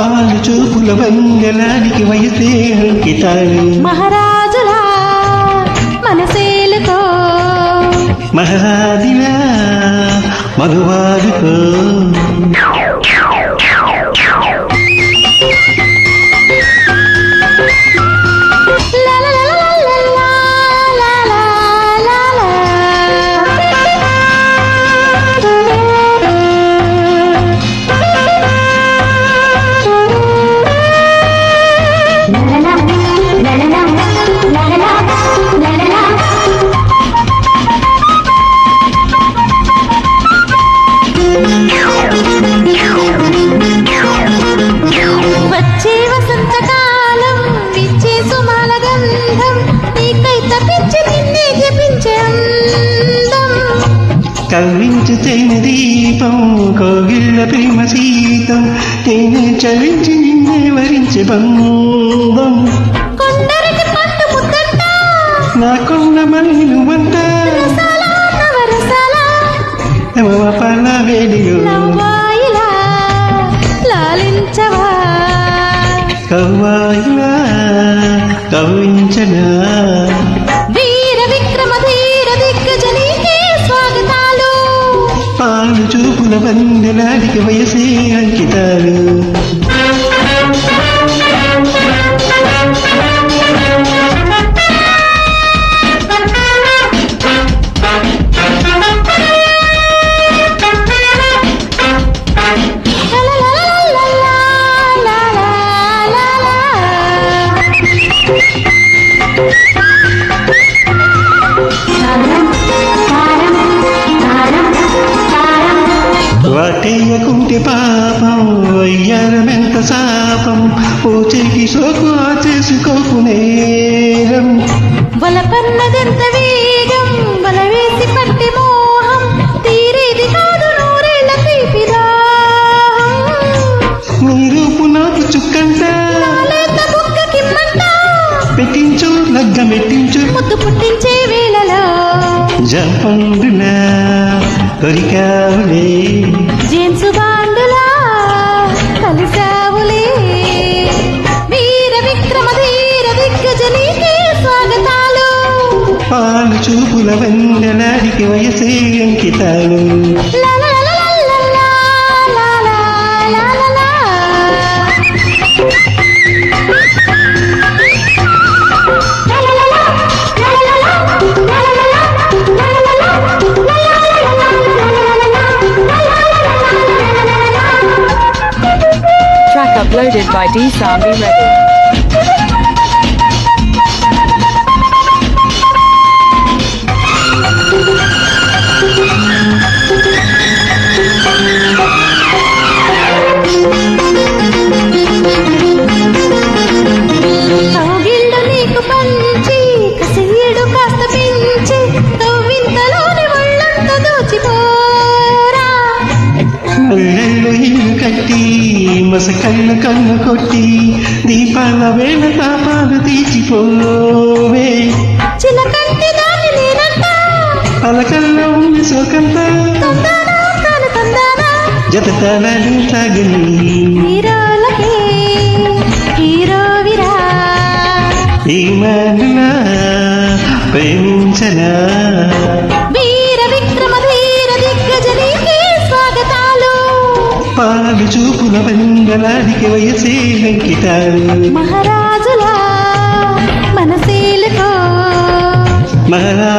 పాలు చూపుల వంగలానికి వయసే అంకితాలు మహారాజులా మనసేలుకో మహారాజులా మగవాడుకో వచ్చే వసంతకాలం విచ్చే సుమాల గంధం నీకై తప్పించి నిన్నే జపించే అందం కవ్వించు తేనె దీపం కోగిళ్ళ ప్రేమ సీతం తేనె చలించి నిన్నే వరించే బంధం కొండరికి పండు ముద్దంట నా కొండ మల్లుమంట రసాల నవరసాల పల వేడియో నవ్వాయిలా లాలించవా కవ్వాయిలా కవ్వించనా వీర విక్రమ ధీర దిగ్గజ నీకే స్వాగతాలు పాలు చూపుల వందలాడికి వయసే అంకితాలు వాటేయకుంటే పాపం వయ్యారమెంత శాపం పూచేకి సోకు చేసుకోకు నేరం బలపన్నదెంత వేగం బలవేసి పట్టి మోహం తీరేది కాదు నూరేళ్ల తీపిదాహం నీ రూపు నాకు చుక్కంట లేత బుక్కకిమ్మంట పెట్టించు లగ్గమెట్టించు ముద్దు పుట్టించే వేళలో జంపండులా దొరికావులే జేమ్స్ బాండులా కలిసావులే వీర విక్రమ ధీర దిగ్గజ నీకే స్వాగతాలు పాలు చూపుల వందలాడికి వయసే అంకితాలు లా లా లా లా లా లా లా లా లా. Track uploaded by D Sambi Reddy. కౌగిళ్ళు నీకు పంచి కసియడు కాస్త పెంచి తవ్వింతలోని ఒళ్ళంత దోచిపోరా మల్లెళ్ళు ఇల్లు కట్టి మసకళ్ళు కన్ను కొట్టి దీపాల వేళ తాపాలు తీసిపోవే చిలకంటి దాన్ని నేనంట పలకల్లో ఉంది సోకంతా తందానా తాను తందానా జతతనాలు సాగని హీరోలకే హీరోవిరా ఈ మానులా ప్రేమించనా వీర విక్రమ ధీర దిగ్గజ నీకే స్వాగతాలు పాలు చూపుల వందలాడికి వయసే అంకితాలు మహారాజులా మనసేలుకో మహారా